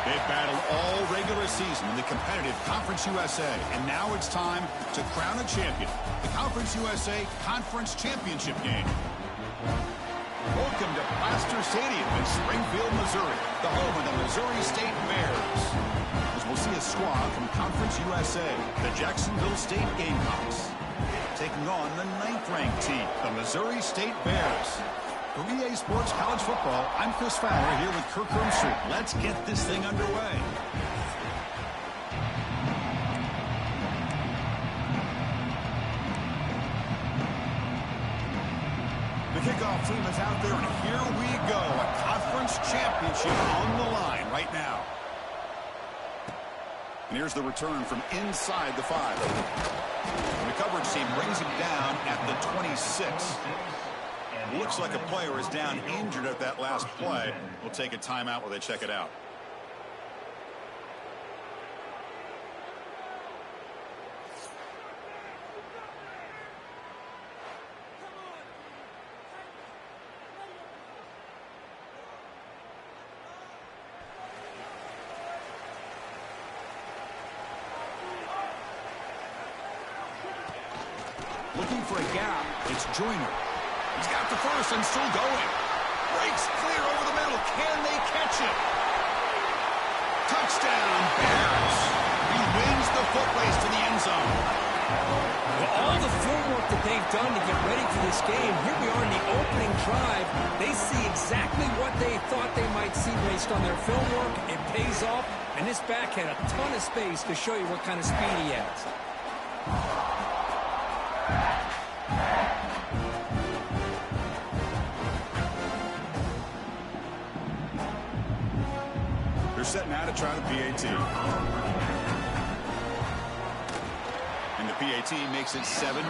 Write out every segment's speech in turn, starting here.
They've battled all regular season in the competitive Conference USA, and now it's time to crown a champion. The Conference USA Conference Championship game. Welcome to Plaster Stadium in Springfield, Missouri, the home of the Missouri State Bears. As we'll see a squad from Conference USA, the Jacksonville State Gamecocks, taking on the 9th-ranked team, the Missouri State Bears. For EA Sports College Football, I'm Chris Fowler here with Kirk Hermstrup. Let's get this thing underway. The kickoff team is out there, and here we go. A conference championship on the line right now. And here's the return from inside the 5. The coverage team brings him down at the 26. Looks like a player is down injured at that last play. We'll take a timeout while they check it out. Looking for a gap. It's Joyner. He's got the first and still going. Breaks clear over the middle. Can they catch it? Touchdown, Bears. He wins the foot race to the end zone. Well, all the footwork that they've done to get ready for this game, here we are in the opening drive. They see exactly what they thought they might see based on their film work. It pays off, and this back had a ton of space to show you what kind of speed he has. They're setting out to try the PAT. And the PAT makes it 7-0.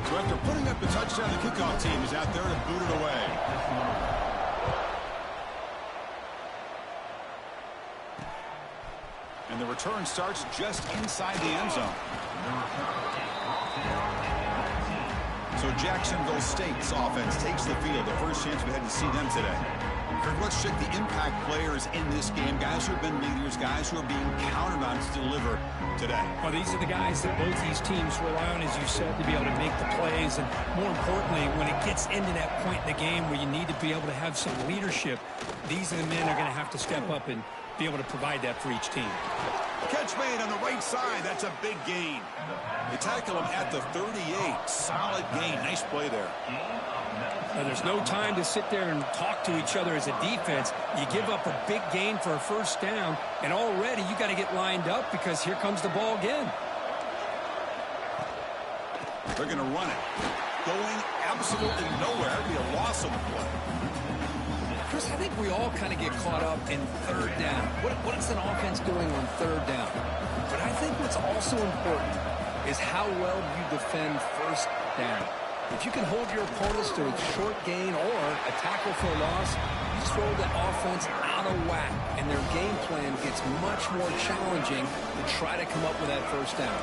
So after putting up the touchdown, the kickoff team is out there to boot it away. And the return starts just inside the end zone. So Jacksonville State's offense takes the field. The first chance we had to see them today. Let's check the impact players in this game. Guys who have been leaders, guys who are being counted on to deliver today. Well, these are the guys that both these teams rely on, as you said, to be able to make the plays. And more importantly, when it gets into that point in the game where you need to be able to have some leadership, these are the men that are going to have to step up and be able to provide that for each team. Catch made on the right side. That's a big gain. They tackle him at the 38. Solid gain. Nice play there. Now, there's no time to sit there and talk to each other as a defense. You give up a big gain for a first down, and already you got to get lined up because here comes the ball again. They're going to run it. Going absolutely nowhere. It'll be a loss on the play. Chris, I think we all kind of get caught up in third down. What is an offense doing on third down? But I think what's also important is how well you defend first down. If you can hold your opponents to a short gain or a tackle for a loss, you throw the offense out of whack, and their game plan gets much more challenging to try to come up with that first down.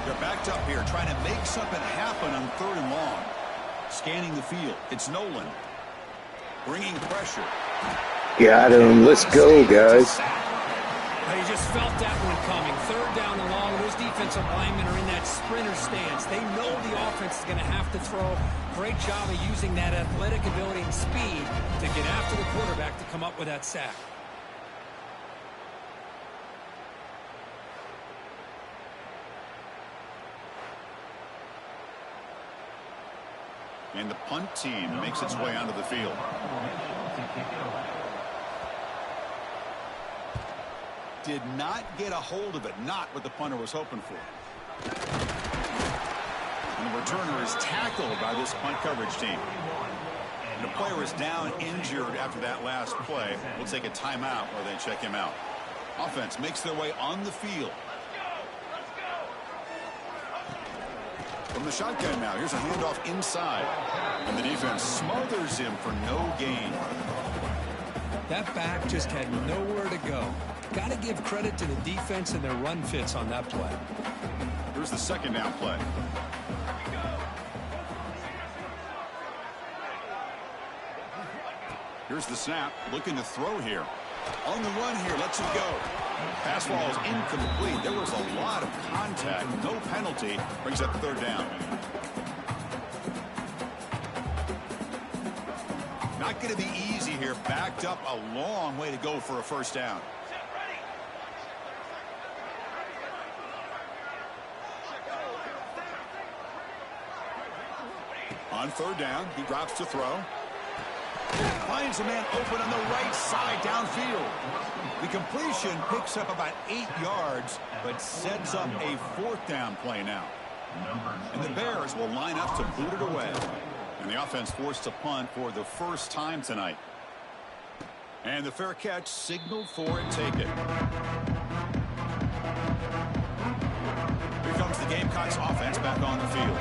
They're backed up here, trying to make something happen on third and long. Scanning the field. It's Nolan. Bringing pressure. Got him. Let's go, guys. You just felt that one coming. Third down and long. Those defensive linemen are in that sprinter stance. They know the offense is going to have to throw. Great job of using that athletic ability and speed to get after the quarterback to come up with that sack. And the punt team makes its way onto the field. Did not get a hold of it. Not what the punter was hoping for. And the returner is tackled by this punt coverage team. And the player is down injured after that last play. We'll take a timeout while they check him out. Offense makes their way on the field. From the shotgun now, here's a handoff inside. And the defense smothers him for no gain. That back just had nowhere to go. Got to give credit to the defense and their run fits on that play. Here's the second down play. Here's the snap, looking to throw here. On the run here, lets it go. Pass ball is incomplete. There was a lot of contact. No penalty. Brings up third down. Not going to be easy here. Backed up a long way to go for a first down. On third down, he drops to throw. Finds a man open on the right side downfield. The completion picks up about 8 yards, but sets up a fourth down play now. And the Bears will line up to boot it away. And the offense forced to punt for the first time tonight. And the fair catch signaled for it. Take it. Here comes the Gamecocks offense back on the field.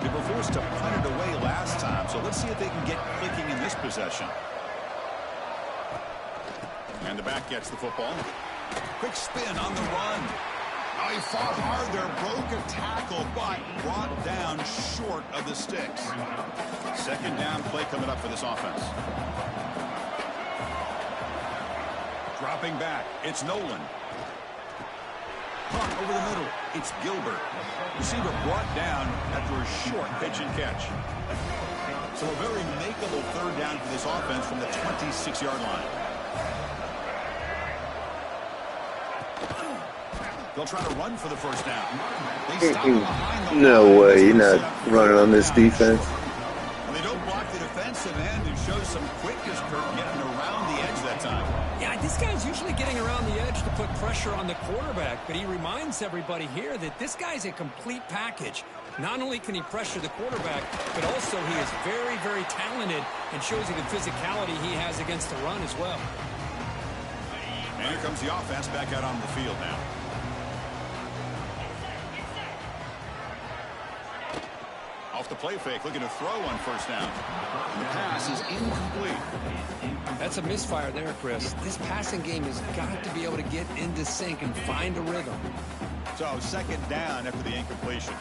They were forced to punt it away last time, so let's see if they can get clicking in this possession. And the back gets the football. Quick spin on the run. Oh, he fought hard there, broke a tackle, but brought down short of the sticks. Second down play coming up for this offense. Dropping back, it's Nolan. Punt over the middle, it's Gilbert. Receiver brought down after a short pitch and catch. So a very makeable third down for this offense from the 26-yard line. They'll try to run for the first down. They stop behind the No way, you're not running on this defense. Well, they don't block the defensive end and show some quickness, Kurt, getting around the edge that time. Yeah, this guy's usually getting around the edge to put pressure on the quarterback, but he reminds everybody here that this guy's a complete package. Not only can he pressure the quarterback, but also he is very, very talented and shows you the physicality he has against the run as well. And here comes the offense back out on the field now. Off the play fake, looking to throw on first down. And the pass is incomplete. That's a misfire there, Chris. This passing game has got to be able to get into sync and find a rhythm. So second down after the incompletion.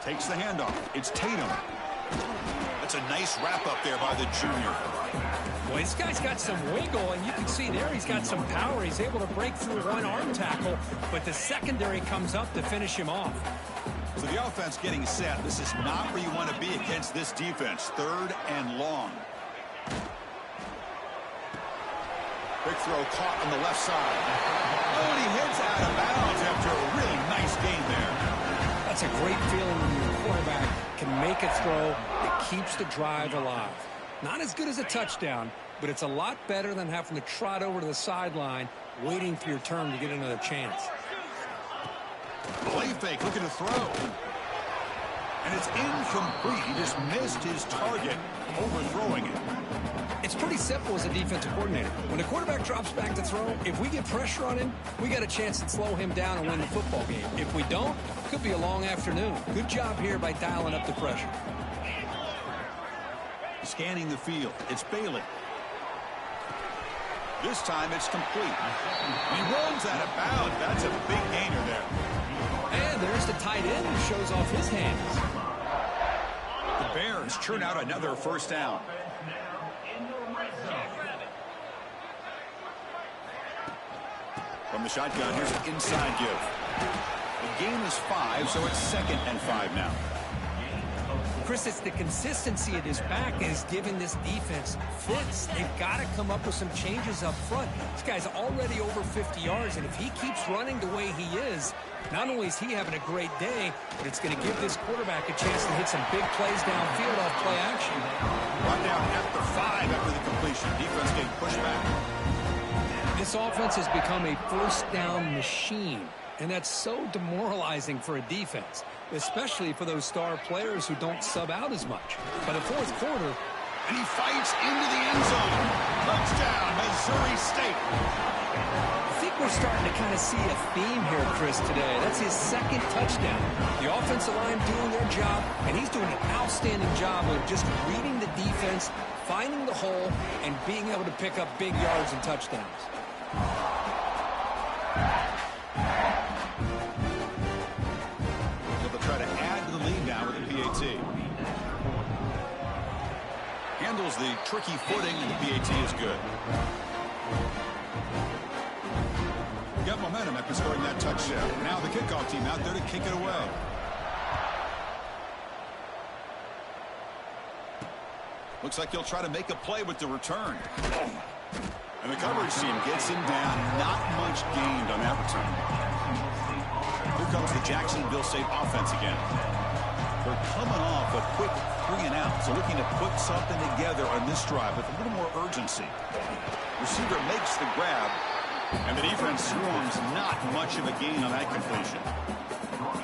Takes the handoff. It's Tatum. A That's a nice wrap-up there by the junior. Well, this guy's got some wiggle, and you can see there he's got some power. He's able to break through one arm tackle, but the secondary comes up to finish him off. So the offense getting set. This is not where you want to be against this defense. 3rd and long. Quick throw caught on the left side. Oh, and he hits out of bounds after a really nice gain there. That's a great feeling when your quarterback can make a throw that keeps the drive alive. Not as good as a touchdown, but it's a lot better than having to trot over to the sideline waiting for your turn to get another chance. Play fake, looking to throw. And it's incomplete. He just missed his target, overthrowing it. It's pretty simple as a defensive coordinator. When the quarterback drops back to throw, if we get pressure on him, we got a chance to slow him down and win the football game. If we don't, it could be a long afternoon. Good job here by dialing up the pressure. Scanning the field. It's Bailey. This time it's complete. He runs out of bounds. That's a big gainer there. And there's the tight end who shows off his hands. The Bears churn out another first down. From the shotgun, here's an inside give. The gain is 5, so it's 2nd and 5 now. Chris, it's the consistency of this back that is giving this defense fits. They've got to come up with some changes up front. This guy's already over 50 yards, and if he keeps running the way he is, not only is he having a great day, but it's going to give this quarterback a chance to hit some big plays downfield off play action. Brought down at the 5 after the completion. Defense getting pushed back. This offense has become a first down machine, and that's so demoralizing for a defense, especially for those star players who don't sub out as much. By the 4th quarter, and he fights into the end zone. Touchdown, Missouri State. I think we're starting to kind of see a theme here, Chris, today. That's his 2nd touchdown. The offensive line doing their job, and he's doing an outstanding job of just reading the defense, finding the hole, and being able to pick up big yards and touchdowns. They'll try to add to the lead now with the PAT. Handles the tricky footing, and the PAT is good. Got momentum after scoring that touchdown. Now the kickoff team out there to kick it away. Looks like he'll try to make a play with the return. And the coverage team gets him down. Not much gained on that return. Here comes the Jacksonville State offense again. They're coming off a quick 3 and out, so looking to put something together on this drive with a little more urgency. Receiver makes the grab, and the defense swarms. Not much of a gain on that completion.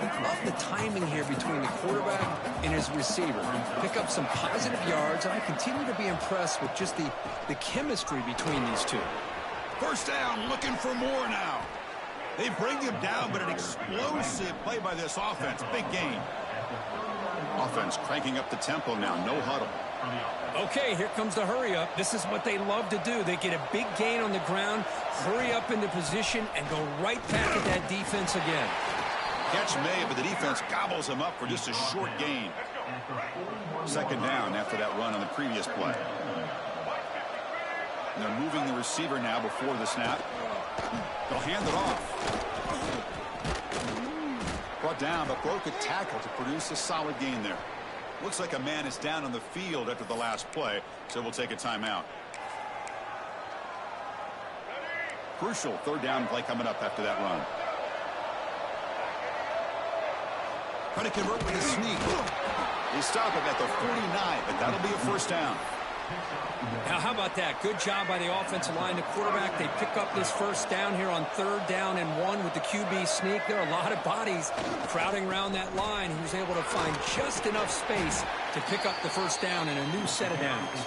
Love the timing here between the quarterback and his receiver. Pick up some positive yards, and I continue to be impressed with just the chemistry between these two. First down, looking for more now. They bring him down, but an explosive play by this offense. Big gain. Offense cranking up the tempo now. No huddle. Okay, here comes the hurry up. This is what they love to do. They get a big gain on the ground, hurry up into position, and go right back at that defense again. Catch made, but the defense gobbles him up for just a short gain. 2nd down after that run on the previous play. And they're moving the receiver now before the snap. They'll hand it off. Brought down, but broke a tackle to produce a solid gain there. Looks like a man is down on the field after the last play, so we'll take a timeout. Crucial 3rd down play coming up after that run. Trying to convert with a sneak. They stop him at the 49, but that'll be a first down. Now, how about that? Good job by the offensive line. The quarterback, they pick up this first down here on 3rd down and 1 with the QB sneak. There are a lot of bodies crowding around that line. He was able to find just enough space to pick up the first down in a new set of downs.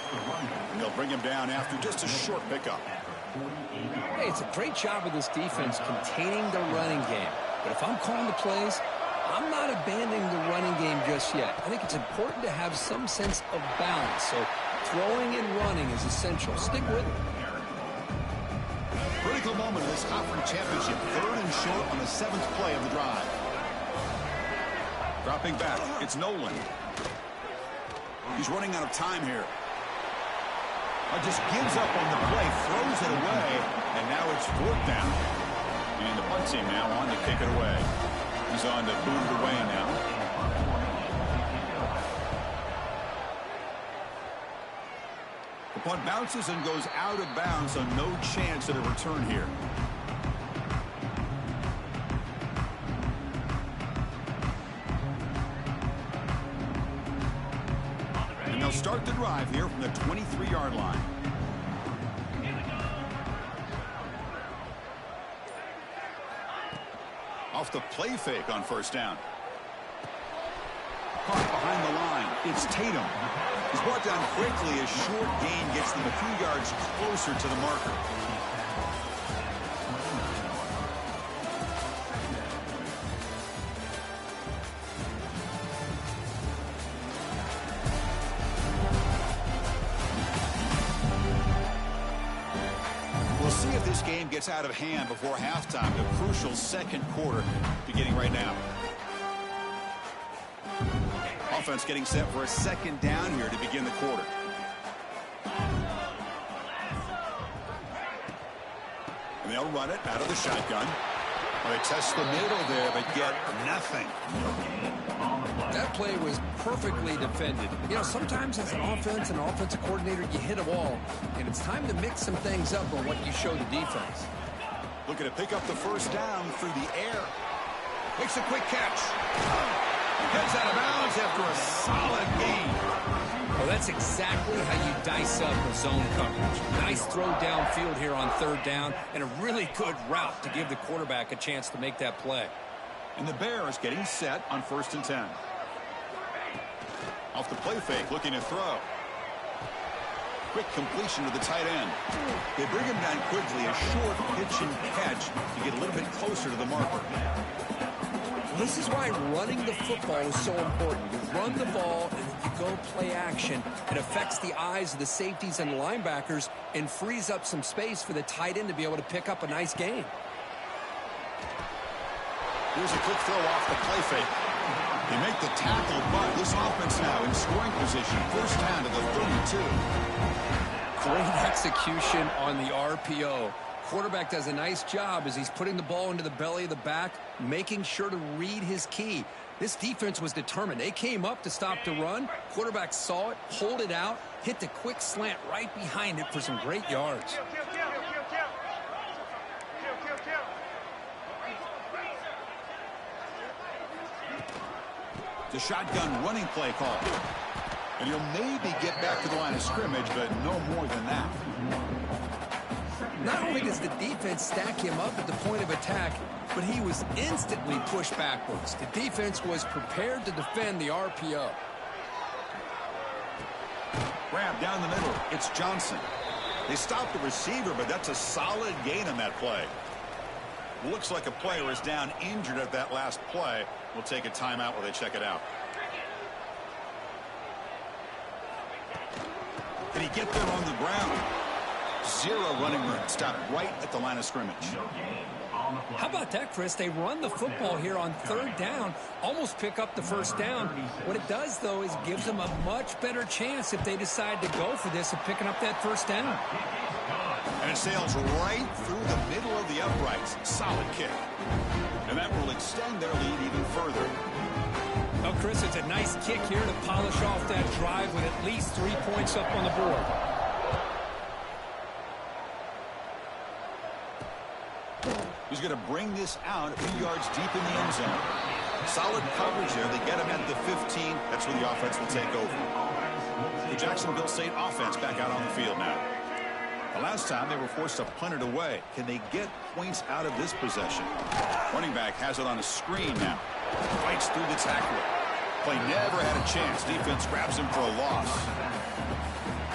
And they'll bring him down after just a short pickup. Hey, it's a great job of this defense containing the running game. But if I'm calling the plays, I'm not abandoning the running game just yet. I think it's important to have some sense of balance. So throwing and running is essential. Stick with it. Critical moment of this conference championship. 3rd and short on the 7th play of the drive. Dropping back, it's Nolan. He's running out of time here. Just gives up on the play, throws it away, and now it's 4th down. And the punt team now on to kick it away. He's on to boot it away now. The punt bounces and goes out of bounds, so no chance at a return here. And they'll start the drive here from the 23-yard line. Off the play fake on 1st down. Caught behind the line. It's Tatum. He's brought down quickly. A short gain gets them a few yards closer to the marker. We'll see if this game gets out of hand before halftime. The crucial 2nd quarter beginning right now. Offense getting set for a 2nd down here to begin the quarter. And they'll run it out of the shotgun. Well, they test the middle there, but get nothing. That play was perfectly defended. You know, sometimes as an offensive coordinator, you hit a wall, and it's time to mix some things up on what you show the defense. Looking to pick up the 1st down through the air. Makes a quick catch. Heads out of bounds after a solid gain. Well, that's exactly how you dice up a zone coverage. Nice throw downfield here on 3rd down, and a really good route to give the quarterback a chance to make that play. And the Bears getting set on 1st and 10. Off the play fake, looking to throw. Quick completion to the tight end. They bring him down quickly, a short pitch and catch to get a little bit closer to the marker. This is why running the football is so important. You run the ball and then you go play action. It affects the eyes of the safeties and linebackers and frees up some space for the tight end to be able to pick up a nice gain. Here's a quick throw off the play fake. They make the tackle, but this offense now in scoring position. 1st down to the 32. Great execution on the RPO. Quarterback does a nice job as he's putting the ball into the belly of the back, making sure to read his key. This defense was determined. They came up to stop the run. Quarterback saw it, pulled it out, hit the quick slant right behind it for some great yards. The shotgun running play call. And he'll maybe get back to the line of scrimmage, but no more than that. Not only does the defense stack him up at the point of attack, but he was instantly pushed backwards. The defense was prepared to defend the RPO. Grab down the middle. It's Johnson. They stopped the receiver, but that's a solid gain on that play. Looks like a player is down injured at that last play. We'll take a timeout while they check it out. Did he get there on the ground? Zero running room. Stopped right at the line of scrimmage. How about that, Chris? They run the football here on 3rd down, almost pick up the 1st down. What it does, though, is gives them a much better chance if they decide to go for this of picking up that 1st down. And it sails right through the middle of the uprights. Solid kick. And that will extend their lead even further. Oh, Chris, it's a nice kick here to polish off that drive with at least 3 points up on the board. He's going to bring this out a few yards deep in the end zone. Solid coverage there. They get him at the 15. That's where the offense will take over. The Jacksonville State offense back out on the field now. The last time they were forced to punt it away. Can they get points out of this possession? Running back has it on a screen now. Fights through the tackler. Play never had a chance. Defense grabs him for a loss.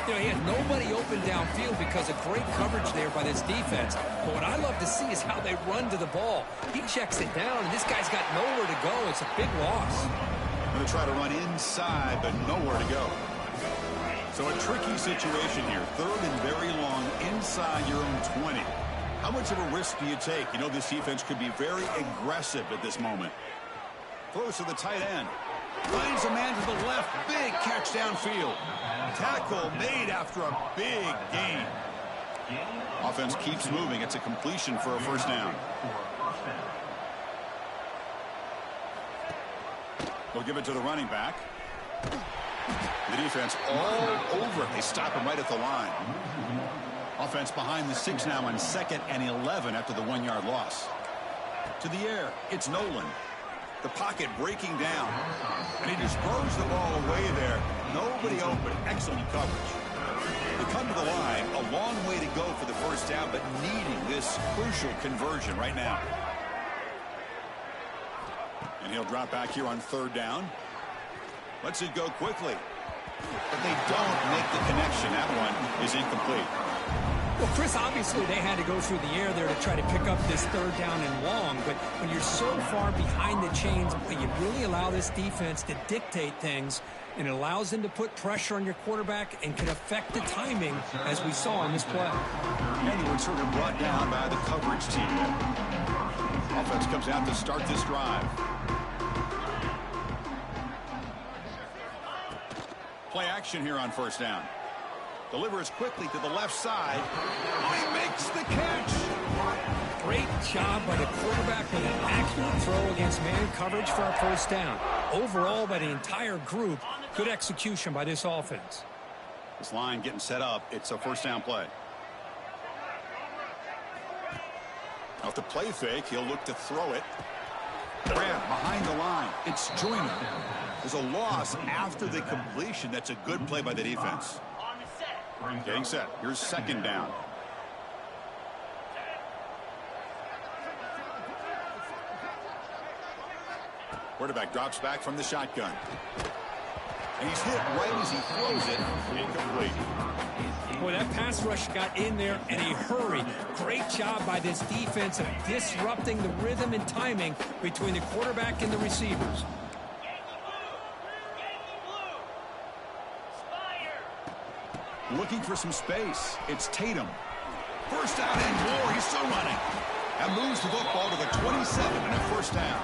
You know, he had nobody open downfield because of great coverage there by this defense. But what I love to see is how they run to the ball. He checks it down, and this guy's got nowhere to go. It's a big loss. Going to try to run inside, but nowhere to go. So a tricky situation here. 3rd and very long inside your own 20. How much of a risk do you take? You know this defense could be very aggressive at this moment. Throws to the tight end. Finds a man to the left. Big catch downfield. Tackle made after a big gain. Offense keeps moving. It's a completion for a first down. They'll give it to the running back. The defense all over it. They stop him right at the line. Offense behind the 6 now on 2nd and 11 after the 1-yard loss. To the air, it's Nolan. The pocket breaking down. And he just throws the ball away there. Nobody open. Excellent coverage. They come to the line. A long way to go for the first down, but needing this crucial conversion right now. And he'll drop back here on 3rd down. Lets it go quickly. But they don't make the connection. That one is incomplete. Well, Chris, obviously they had to go through the air there to try to pick up this 3rd down and long, but when you're so far behind the chains, you really allow this defense to dictate things, and it allows them to put pressure on your quarterback and can affect the timing, as we saw in this play. And they were sort of brought down by the coverage team. Offense comes out to start this drive. Play action here on 1st down. Delivers quickly to the left side. Oh, he makes the catch. Great job by the quarterback with an accurate throw against man coverage for a first down. Overall, by the entire group, good execution by this offense. This line getting set up. It's a first down play. Off the play fake, he'll look to throw it. Grab behind the line. It's Joyner. There's a loss after the completion. That's a good play by the defense. Getting set. Here's 2nd down. Quarterback drops back from the shotgun. And he's hit right as he throws it. Incomplete. Boy, that pass rush got in there in a hurry. Great job by this defense of disrupting the rhythm and timing between the quarterback and the receivers. Looking for some space. It's Tatum. First down and more. He's still running. That moves the football to the 27 and a first down.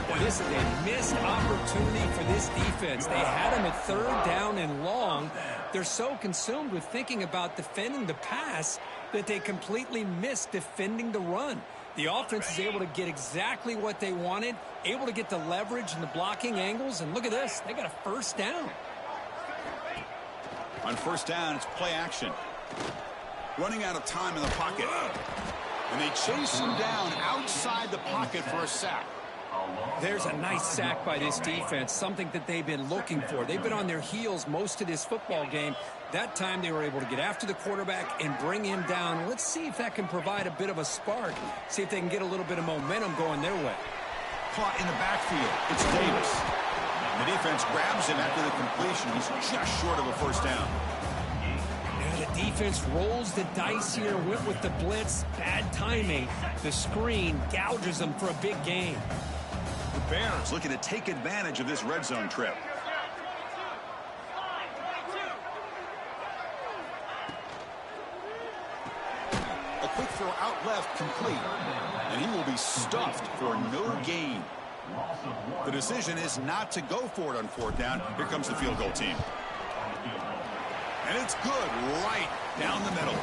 Boy, this is a missed opportunity for this defense. They had him at 3rd down and long. They're so consumed with thinking about defending the pass that they completely missed defending the run. The offense is able to get exactly what they wanted, able to get the leverage and the blocking angles, and look at this. They got a first down. On 1st down, it's play action. Running out of time in the pocket. And they chase him down outside the pocket for a sack. There's a nice sack by this defense, something that they've been looking for. They've been on their heels most of this football game. That time they were able to get after the quarterback and bring him down. Let's see if that can provide a bit of a spark. See if they can get a little bit of momentum going their way. Caught in the backfield. It's Davis. The defense grabs him after the completion. He's just short of a first down. Now the defense rolls the dice here, went with the blitz. Bad timing. The screen gouges them for a big gain. The Bears looking to take advantage of this red zone trip. A quick throw out left complete. And he will be stuffed for no gain. The decision is not to go for it on 4th down. Here comes the field goal team. And it's good right down the middle.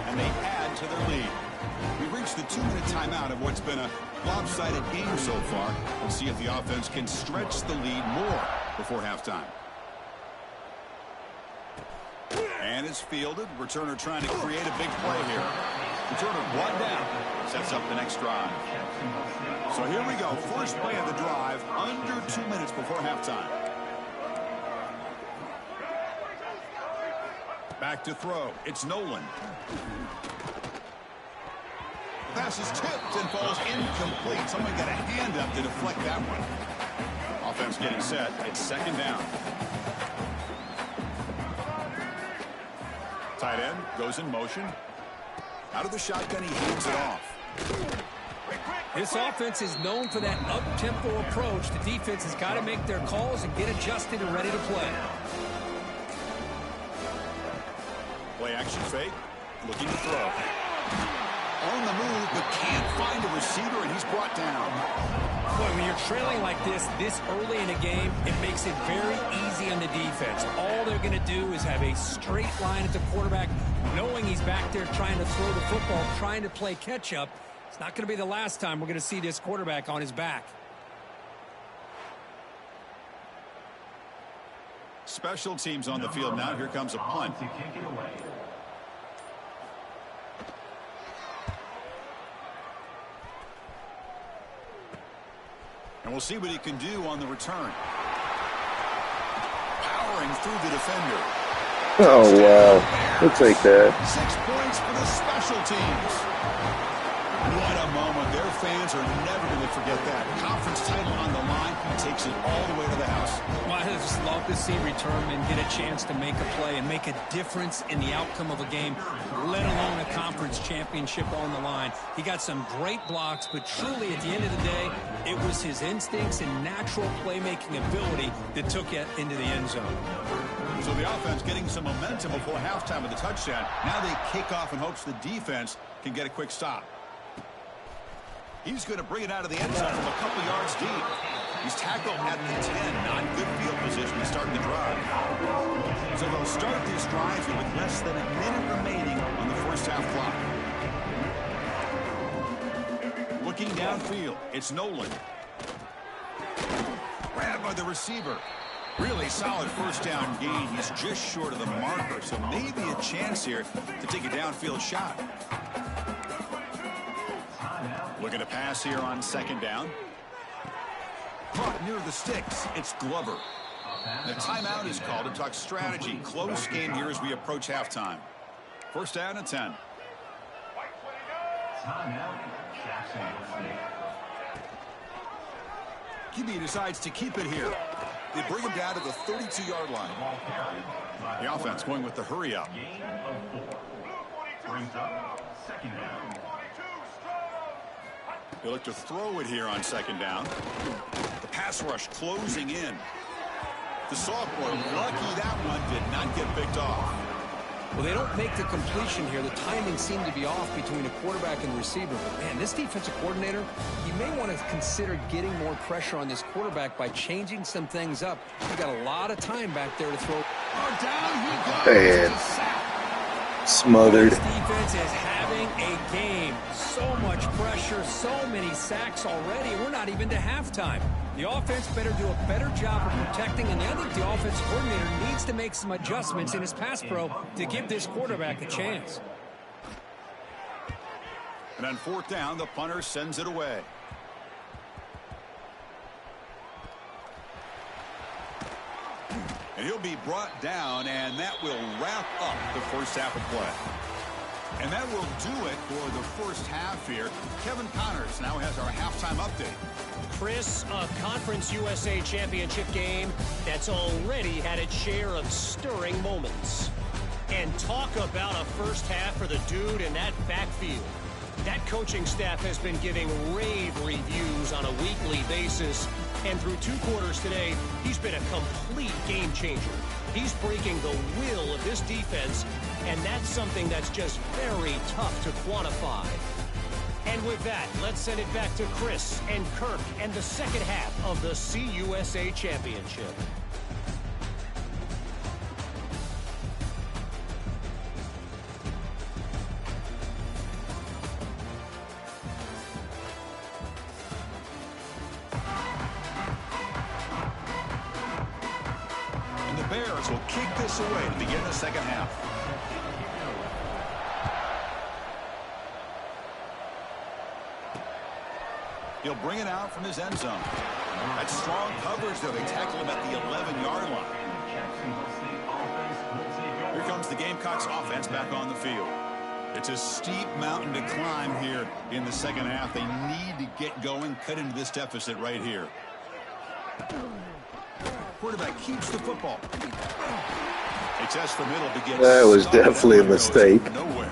And they add to their lead. We reached the 2-minute timeout of what's been a lopsided game so far. We'll see if the offense can stretch the lead more before halftime. And it's fielded. Returner trying to create a big play here. Returner brought down. Sets up the next drive. So here we go. First play of the drive. Under 2 minutes before halftime. Back to throw. It's Nolan. Pass is tipped and falls incomplete. Someone got a hand up to deflect that one. Offense getting set. It's 2nd down. Tight end goes in motion. Out of the shotgun, he hands it off. This offense is known for that up-tempo approach. The defense has got to make their calls and get adjusted and ready to play. Play action fake. Looking to throw. On the move, but can't find find a receiver, and he's brought down. Boy, when you're trailing like this early in a game, it makes it very easy on the defense. All they're going to do is have a straight line at the quarterback, knowing he's back there trying to throw the football, trying to play catch-up. It's not going to be the last time we're going to see this quarterback on his back. Special teams on the field now. Here comes a punt. And we'll see what he can do on the return. Powering through the defender. Oh, wow. We'll take that. 6 points for the special teams. What a moment. Their fans are never going to forget that. Conference title on the line. Takes it all the way to the house. Well, I just love to see returnmen get a chance to make a play and make a difference in the outcome of a game, let alone a conference championship on the line. He got some great blocks, but truly at the end of the day, it was his instincts and natural playmaking ability that took it into the end zone. So the offense getting some momentum before halftime with the touchdown. Now they kick off in hopes the defense can get a quick stop. He's going to bring it out of the end zone from a couple yards deep. He's tackled at the 10, not good field position to start the drive. So they'll start this drive with less than a minute remaining on the first half clock. Looking downfield, it's Nolan. Grabbed by the receiver. Really solid first down gain. He's just short of the marker, so maybe a chance here to take a downfield shot. Looking to pass here on second down. Caught near the sticks. It's Glover. The timeout is called to talk strategy. Close game here as we approach halftime. First down and 10. QB decides to keep it here. They bring him down to the 32-yard line. The offense going with the hurry up. They look to throw it here on second down. The pass rush closing in. The sophomore, lucky that one did not get picked off. Well, they don't make the completion here. The timing seemed to be off between a quarterback and receiver. But, man, this defensive coordinator, he may want to consider getting more pressure on this quarterback by changing some things up. He got a lot of time back there to throw. Oh, down he goes. Smothered. This defense is having a game. So much pressure, so many sacks already. We're not even to halftime. The offense better do a better job of protecting, and I think the offense coordinator needs to make some adjustments in his pass pro to give this quarterback a chance. And on fourth down, the punter sends it away. And he'll be brought down, and that will wrap up the first half of play. And that will do it for the first half here. Kevin Connors now has our halftime update. Chris, a Conference USA Championship game that's already had its share of stirring moments. And talk about a first half for the dude in that backfield. That coaching staff has been giving rave reviews on a weekly basis. And through 2 quarters today, he's been a complete game changer. He's breaking the will of this defense, and that's something that's just very tough to quantify. And with that, let's send it back to Chris and Kirk and the second half of the CUSA Championship. And the Bears will kick this away to begin the second half. He'll bring it out from his end zone. That's strong coverage, though. They tackle him at the 11-yard line. Here comes the Gamecocks offense back on the field. It's a steep mountain to climb here in the second half. They need to get going, cut into this deficit right here. Quarterback keeps the football. They test the middle to get. That was definitely a mistake. Nowhere.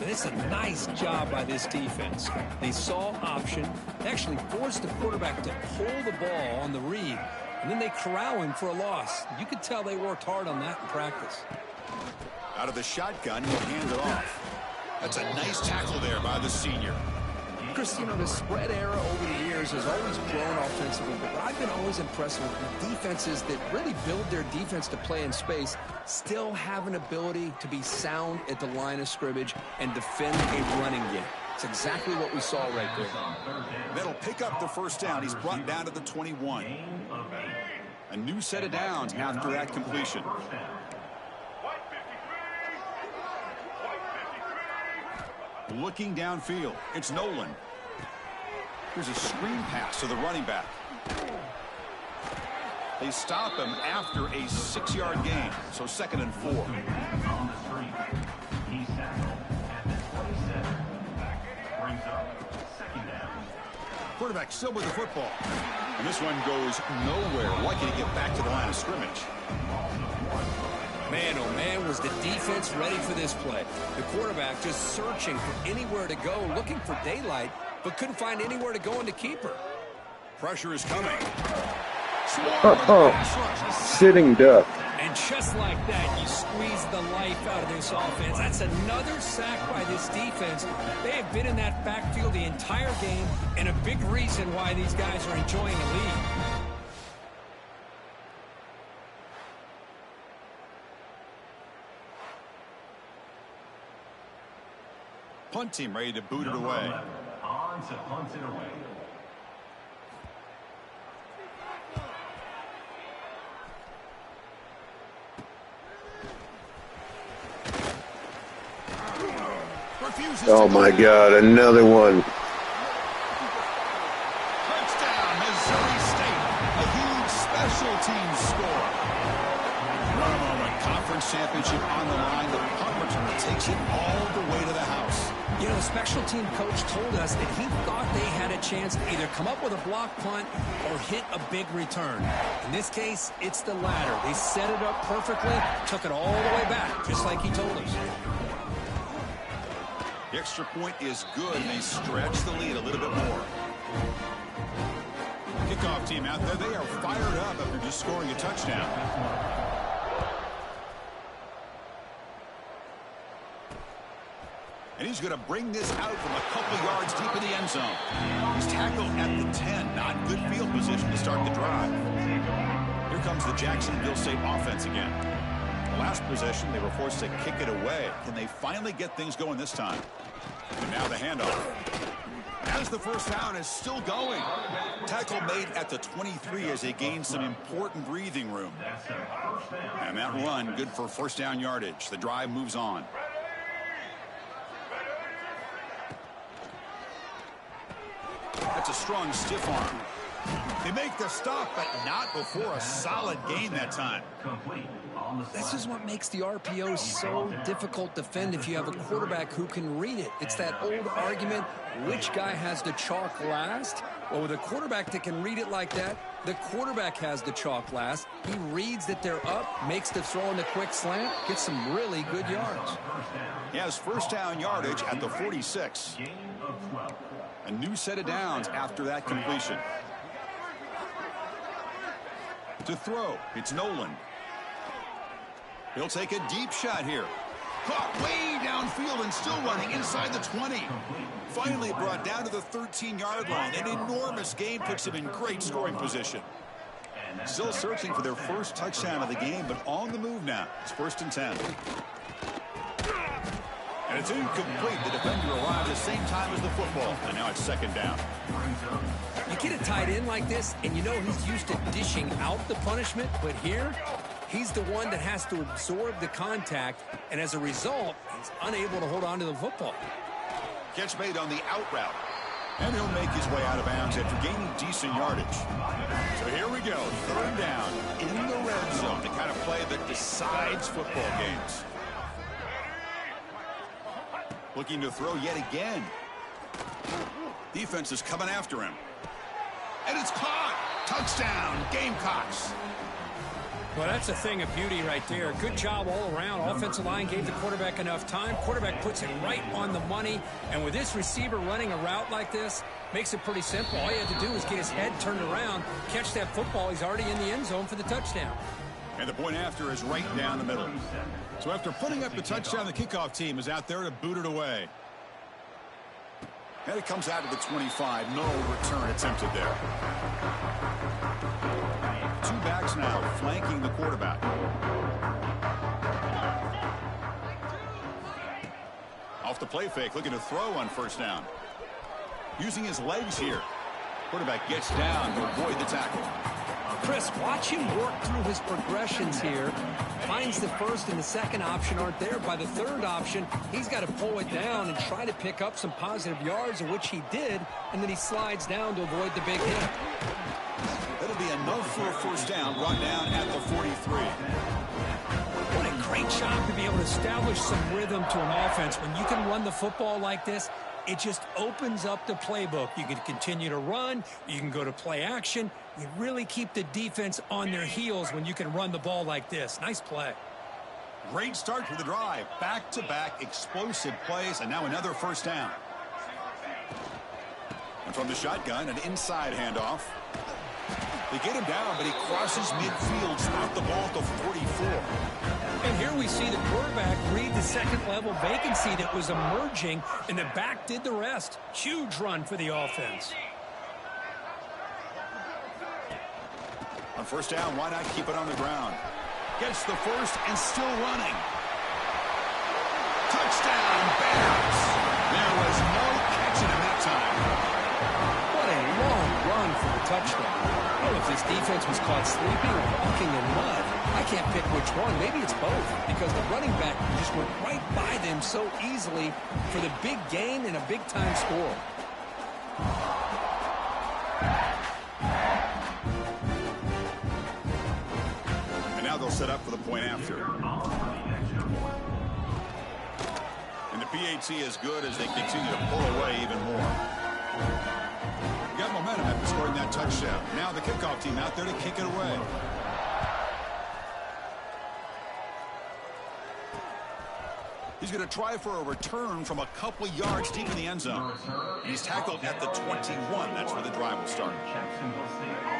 It's a nice job by this defense. They saw option, they actually forced the quarterback to pull the ball on the read, and then they corral him for a loss. You could tell they worked hard on that in practice. Out of the shotgun, he'll hand it off. That's a nice tackle there by the senior. Chris, you know, the spread era over the years has always grown offensively, but what I've been always impressed with defenses that really build their defense to play in space still have an ability to be sound at the line of scrimmage and defend a running game. It's exactly what we saw right there. That'll pick up the first down. He's brought down to the 21. A new set of downs after that completion. Looking downfield, it's Nolan. Here's a screen pass to the running back. They stop him after a 6-yard gain, so 2nd and 4. Quarterback still with the football. And this one goes nowhere. Lucky to get back to the line of scrimmage. Man, oh man, was the defense ready for this play. The quarterback just searching for anywhere to go, looking for daylight, but couldn't find anywhere to go into keeper. Pressure is coming. Sitting duck. And just like that, you squeeze the life out of this offense. That's another sack by this defense. They have been in that backfield the entire game, and a big reason why these guys are enjoying a lead. Punt team ready to boot it away. On to punt it away. Oh my God, another one. Touchdown, Missouri State. A huge special teams score. One moment, conference championship on the line. The punt returner takes it all the way to the house. You know, the special team coach told us that he thought they had a chance to either come up with a block punt or hit a big return. In this case, it's the latter. They set it up perfectly, took it all the way back, just like he told us. The extra point is good, and they stretch the lead a little bit more. Kickoff team out there. They are fired up after just scoring a touchdown. And he's going to bring this out from a couple yards deep in the end zone. He's tackled at the 10. Not good field position to start the drive. Here comes the Jacksonville State offense again. Last possession, they were forced to kick it away. Can they finally get things going this time? And now the handoff. As the first down is still going. Tackle made at the 23 as they gain some important breathing room. And that run, good for first down yardage. The drive moves on. That's a strong stiff arm. They make the stop, but not before a solid gain that time. This is what makes the RPO so difficult to defend if you have a quarterback who can read it. It's that old argument, which guy has the chalk last? Well, with a quarterback that can read it like that, the quarterback has the chalk last. He reads that they're up, makes the throw in the quick slant, gets some really good yards. He has first down yardage at the 46. A new set of downs after that completion. To throw, it's Nolan. He'll take a deep shot here. Caught way downfield and still running inside the 20. Finally brought down to the 13-yard line. An enormous gain puts him in great scoring position. Still searching for their first touchdown of the game, but on the move now. It's 1st and 10. And it's incomplete. The defender arrived at the same time as the football. And now it's 2nd down. You get a tight end like this, and you know he's used to dishing out the punishment, but here, he's the one that has to absorb the contact, and as a result, he's unable to hold on to the football. Catch made on the out route. And he'll make his way out of bounds after gaining decent yardage. So here we go. 3rd down in the red zone. The kind of play that decides football games. Looking to throw yet again. Defense is coming after him. And it's caught. Touchdown, Gamecocks. Well, that's a thing of beauty right there. Good job all around. Offensive line gave the quarterback enough time. Quarterback puts it right on the money. And with this receiver running a route like this, makes it pretty simple. All you have to do is get his head turned around, catch that football. He's already in the end zone for the touchdown. And the point after is right down the middle. So after putting up the touchdown, the kickoff team is out there to boot it away. And it comes out to the 25. No return attempted there. Two backs now flanking the quarterback. Off the play fake, looking to throw on first down. Using his legs here. Quarterback gets down to avoid the tackle. Chris, watch him work through his progressions here. Finds the first and the second option aren't there. By the third option, he's got to pull it down and try to pick up some positive yards, which he did, and then he slides down to avoid the big hit. That'll be enough for a first down, brought down at the 43. What a great job to be able to establish some rhythm to an offense. When you can run the football like this, it just opens up the playbook. You can continue to run. You can go to play action. You really keep the defense on their heels when you can run the ball like this. Nice play. Great start to the drive. Back-to-back explosive plays, and now another first down. And from the shotgun, an inside handoff. They get him down, but he crosses midfield, spot the ball at the 44. And here we see the quarterback read the second-level vacancy that was emerging, and the back did the rest. Huge run for the offense. On first down, why not keep it on the ground? Gets the first and still running. Touchdown, Bears! There was no catching him that time. What a long run for the touchdown. I don't know if this defense was caught sleeping or walking in mud. I can't pick which one. Maybe it's both, because the running back just went right by them so easily for the big gain and a big-time score. And now they'll set up for the point after. And the PAT is good as they continue to pull away even more. Got momentum after scoring that touchdown. Now the kickoff team out there to kick it away. He's going to try for a return from a couple yards deep in the end zone. He's tackled at the 21. That's where the drive will start.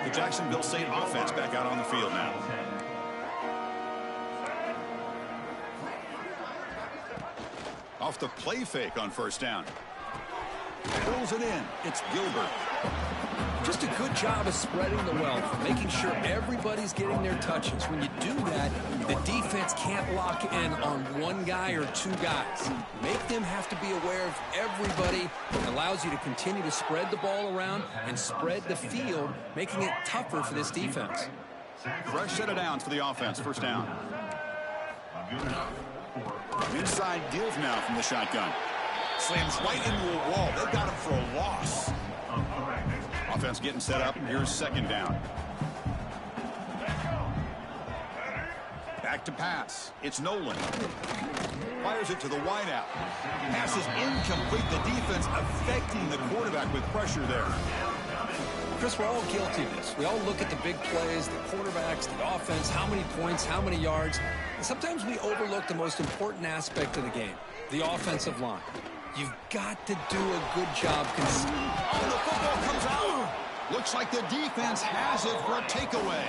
The Jacksonville State offense back out on the field now. Off the play fake on first down. Pulls it in. It's Gilbert. Just a good job of spreading the wealth, making sure everybody's getting their touches. When you do that, the defense can't lock in on one guy or two guys. Make them have to be aware of everybody. It allows you to continue to spread the ball around and spread the field, making it tougher for this defense. Fresh set of downs for the offense. First down. Inside give now from the shotgun. Slams right into a wall. They've got him for a loss. Offense getting set up. Here's second down. Back to pass. It's Nolan. Fires it to the wideout. Pass is incomplete. The defense affecting the quarterback with pressure there. Chris, we're all guilty of this. We all look at the big plays, the quarterbacks, the offense, how many points, how many yards. And sometimes we overlook the most important aspect of the game, the offensive line. You've got to do a good job. Oh, the football comes out. Looks like the defense has it for a takeaway.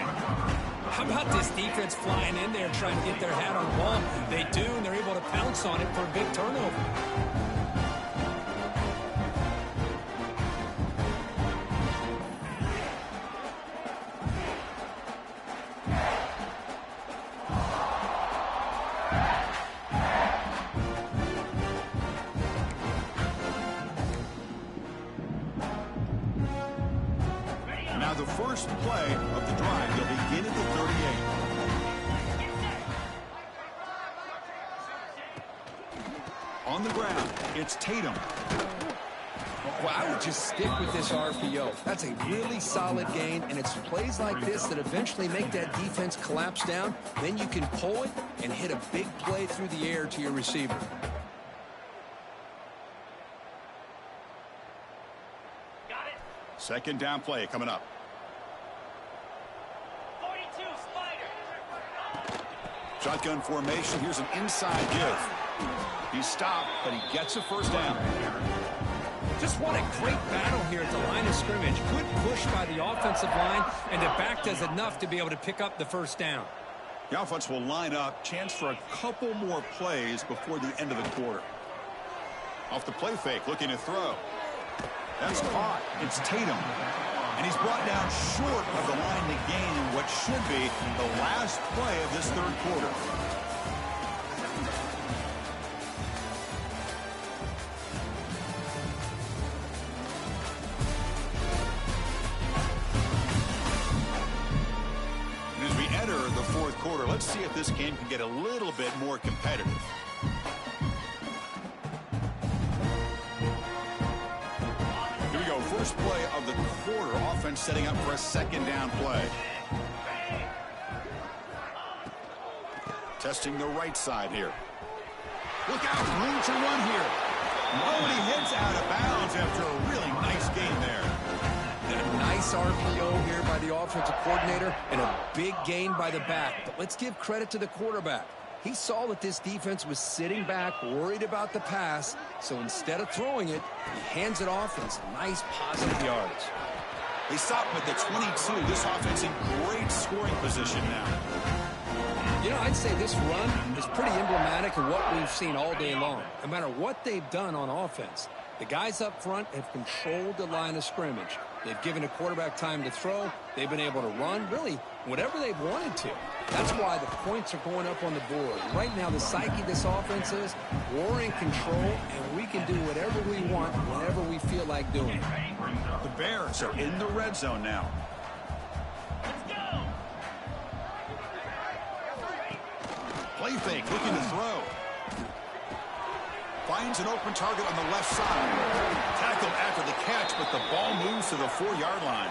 How about this defense flying in there trying to get their hat on the ball? They do, and they're able to pounce on it for a big turnover. The first play of the drive, they'll begin at the 38. On the ground, it's Tatum. Well, I would just stick with this RPO. That's a really solid gain, and it's plays like this that eventually make that defense collapse down. Then you can pull it and hit a big play through the air to your receiver. Second down play coming up. Shotgun formation. Here's an inside give. He's stopped, but he gets a first down. Just what a great battle here at the line of scrimmage. Good push by the offensive line, and the back does enough to be able to pick up the first down. The offense will line up. Chance for a couple more plays before the end of the quarter. Off the play fake, looking to throw. That's caught. It's Tatum. And he's brought down short of the line to gain what should be the last play of this third quarter. And as we enter the fourth quarter, let's see if this game can get a little bit more competitive. First play of the quarter, offense setting up for a second down play. Testing the right side here. Look out, room to run here. Nobody hits out of bounds after a really nice game there. And a nice RPO here by the offensive coordinator and a big gain by the back. But let's give credit to the quarterback. He saw that this defense was sitting back, worried about the pass, so instead of throwing it, he hands it off and some nice positive yards. They stop at the 22. This offense in great scoring position now. You know, I'd say this run is pretty emblematic of what we've seen all day long. No matter what they've done on offense, the guys up front have controlled the line of scrimmage. They've given a quarterback time to throw. They've been able to run, really, whatever they've wanted to. That's why the points are going up on the board. Right now, the psyche of this offense is we're in control, and we can do whatever we want whenever we feel like doing it. The Bears are in the red zone now. Play fake, looking to throw. Finds an open target on the left side. Tackled after the catch, but the ball moves to the 4-yard line.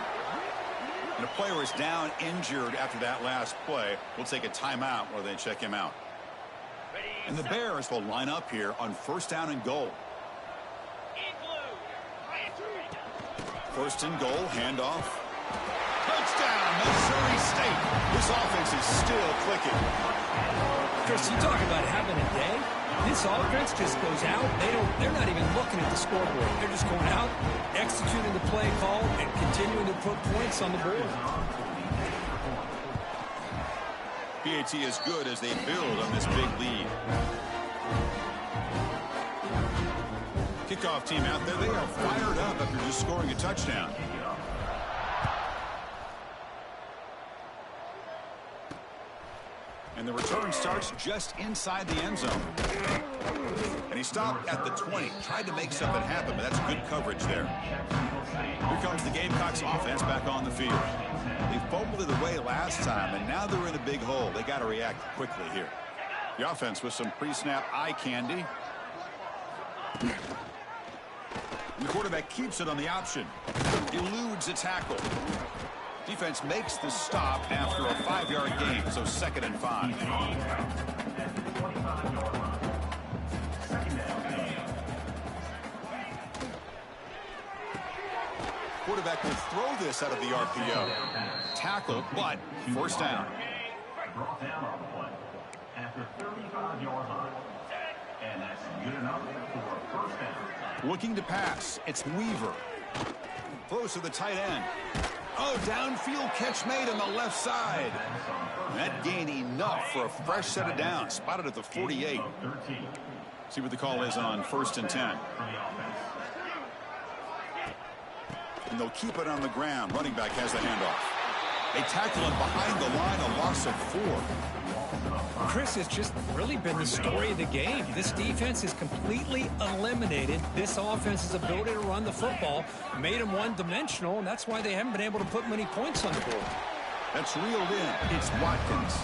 And the player is down injured after that last play. We'll take a timeout while they check him out. And the Bears will line up here on first down and goal. First and goal, handoff. Touchdown, Missouri State. This offense is still clicking. Chris, you talk about having a day. This offense just goes out. They're not even looking at the scoreboard. They're just going out, executing the play call, and continuing to put points on the board. PAT is good as they build on this big lead. Kickoff team out there. They are fired up after just scoring a touchdown. And the return starts just inside the end zone. And he stopped at the 20. Tried to make something happen, but that's good coverage there. Here comes the Gamecocks offense back on the field. They fumbled it away last time, and now they're in a big hole. They got to react quickly here. The offense with some pre-snap eye candy. And the quarterback keeps it on the option. Eludes a tackle. Defense makes the stop after a 5-yard gain, so 2nd and 5. Quarterback will throw this out of the RPO. Tackle, but first down. Brought down on the play after 35 yards on it. And that's good enough for a first down. Looking to pass. It's Weaver. Throws to the tight end. Oh, downfield catch made on the left side. That gain enough for a fresh set of downs. Spotted at the 48. See what the call is on 1st and 10. And they'll keep it on the ground. Running back has the handoff. They tackle him behind the line, a loss of 4. Chris, it's just really been the story of the game. This defense has completely eliminated this offense's ability to run the football, made them one-dimensional, and that's why they haven't been able to put many points on the board. That's reeled in. It's Watkins.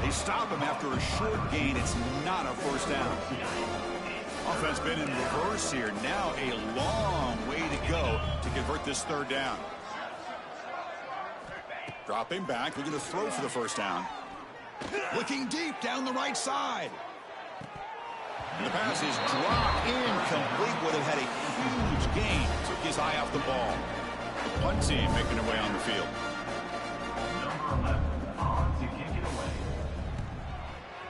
They stop him after a short gain. It's not a first down. Offense been in reverse here. Now a long way to go to convert this 3rd down. Dropping back, looking to throw for the first down. Looking deep down the right side. And the pass is dropped incomplete. Would have had a huge gain. Took his eye off the ball. The punt team making their way on the field. Number 11 on to kick it away.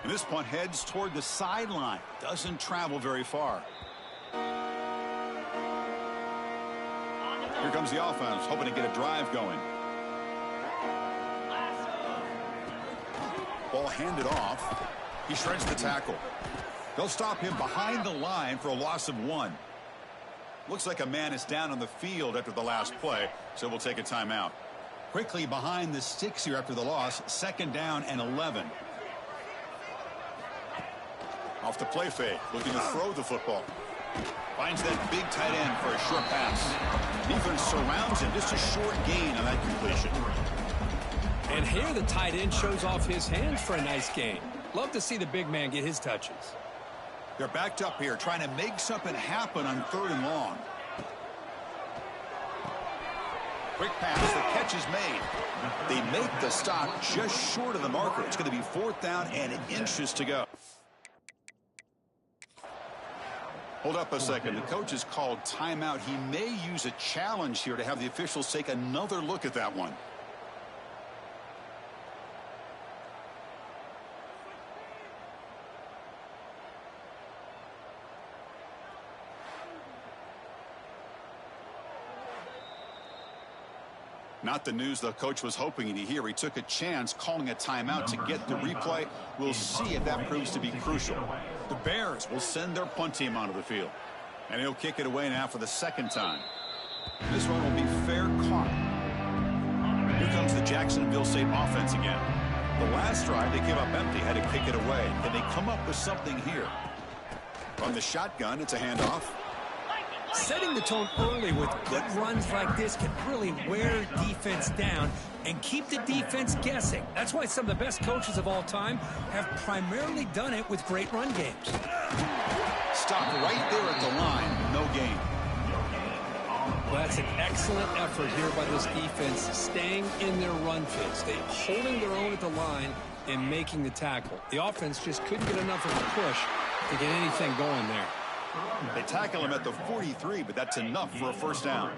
And this punt heads toward the sideline. Doesn't travel very far. Here comes the offense, hoping to get a drive going. Ball handed off. He shreds the tackle. They'll stop him behind the line for a loss of 1. Looks like a man is down on the field after the last play, so we'll take a timeout. Quickly behind the sticks here after the loss. 2nd down and 11. Off the play fake, looking to throw the football. Finds that big tight end for a short pass. Defense surrounds him. Just a short gain on that completion. And here the tight end shows off his hands for a nice gain. Love to see the big man get his touches. They're backed up here, trying to make something happen on 3rd and long. Quick pass, the catch is made. They make the stop just short of the marker. It's going to be 4th down and inches to go. Hold up a second. The coach has called timeout. He may use a challenge here to have the officials take another look at that one. Not the news the coach was hoping to hear. He took a chance calling a timeout to get the replay. We'll see if that proves to be crucial. The Bears will send their punt team onto the field. And he'll kick it away now for the 2nd time. This one will be fair caught. Here comes the Jacksonville State offense again. The last drive they came up empty, had to kick it away. Can they come up with something here? From the shotgun, it's a handoff. Setting the tone early with good runs like this can really wear defense down and keep the defense guessing. That's why some of the best coaches of all time have primarily done it with great run games. Stop right there at the line. No gain. Well, that's an excellent effort here by this defense, staying in their run fits. They're holding their own at the line and making the tackle. The offense just couldn't get enough of a push to get anything going there. They tackle him at the 43, but that's enough for a 1st down.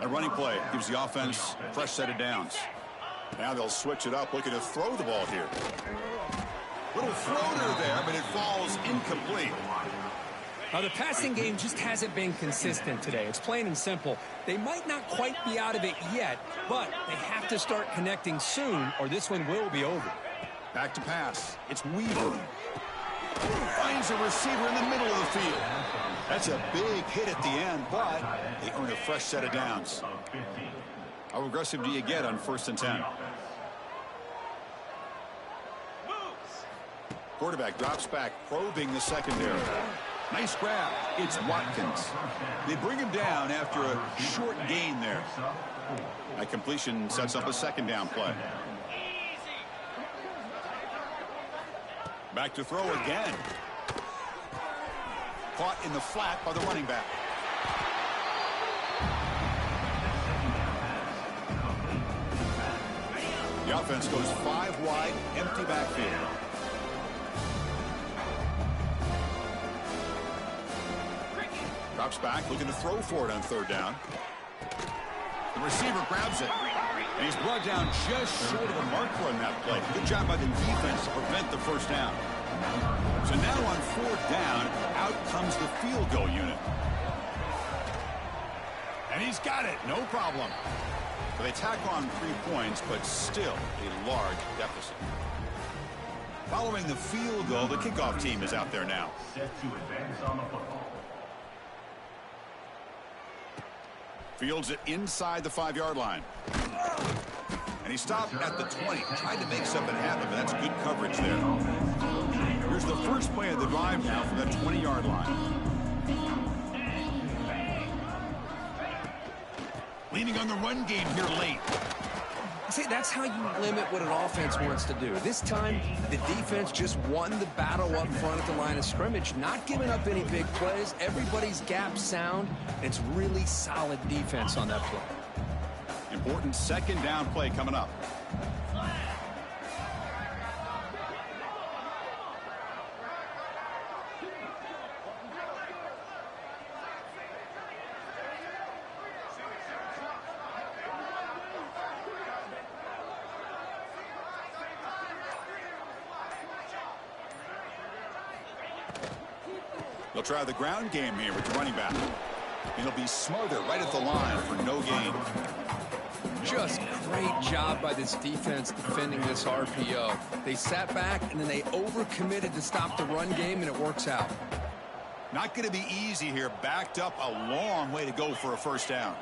A running play gives the offense a fresh set of downs. Now they'll switch it up, looking to throw the ball here. Little floater there, but it falls incomplete. Now, the passing game just hasn't been consistent today. It's plain and simple. They might not quite be out of it yet, but they have to start connecting soon, or this one will be over. Back to pass. It's Weaver. Finds a receiver in the middle of the field. That's a big hit at the end, but they earn a fresh set of downs. How aggressive do you get on 1st and 10? Quarterback drops back, probing the secondary. Nice grab. It's Watkins. They bring him down after a short gain there. That completion sets up a 2nd down play. Back to throw again. Caught in the flat by the running back. The offense goes 5 wide, empty backfield. Drops back, looking to throw for it on 3rd down. The receiver grabs it. And he's brought down just short of the marker on that play. Good job by the defense to prevent the 1st down. So now on 4th down, out comes the field goal unit. And he's got it, no problem. So they tack on 3 points, but still a large deficit. Following the field goal, the kickoff team is out there now. Set to advance on the football. Fields it inside the 5-yard line. And he stopped at the 20. Tried to make something happen, but that's good coverage there. Here's the first play of the drive now from that 20-yard line. Leaning on the run game here late. See, that's how you limit what an offense wants to do. This time, the defense just won the battle up front at the line of scrimmage, not giving up any big plays. Everybody's gap sound. It's really solid defense on that play. Important 2nd down play coming up. They'll try the ground game here with the running back. And he'll be smothered right at the line for no gain. Just great job by this defense defending this RPO. They sat back, and then they overcommitted to stop the run game, and it works out. Not going to be easy here. Backed up a long way to go for a first down.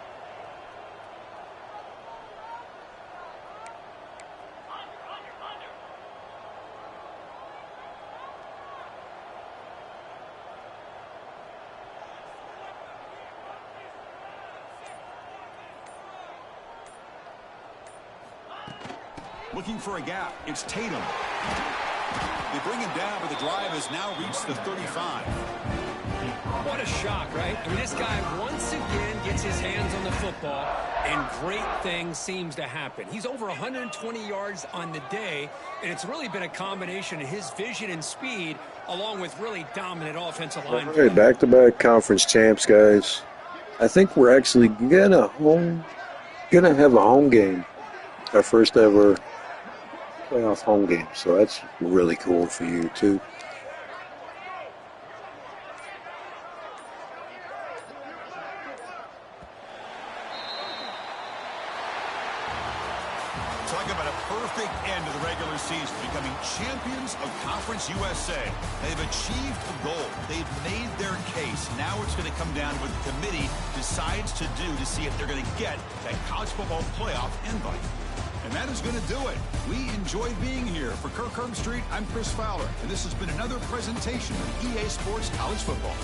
Looking for a gap. It's Tatum. They bring him down, but the drive has now reached the 35. What a shock, right? I mean, this guy once again gets his hands on the football, and great things seems to happen. He's over 120 yards on the day, and it's really been a combination of his vision and speed, along with really dominant offensive line. All right, back-to-back conference champs, guys. I think we're actually gonna have a home game, our first ever playoff home game. So that's really cool for you too. Talk about a perfect end to the regular season, becoming champions of Conference USA. They've achieved a goal. They've made their case. Now it's going to come down to what the committee decides to do to see if they're going to get that college football playoff invite. And that is going to do it. We enjoyed being here. For Kirk Street, I'm Chris Fowler, and this has been another presentation of EA Sports College Football.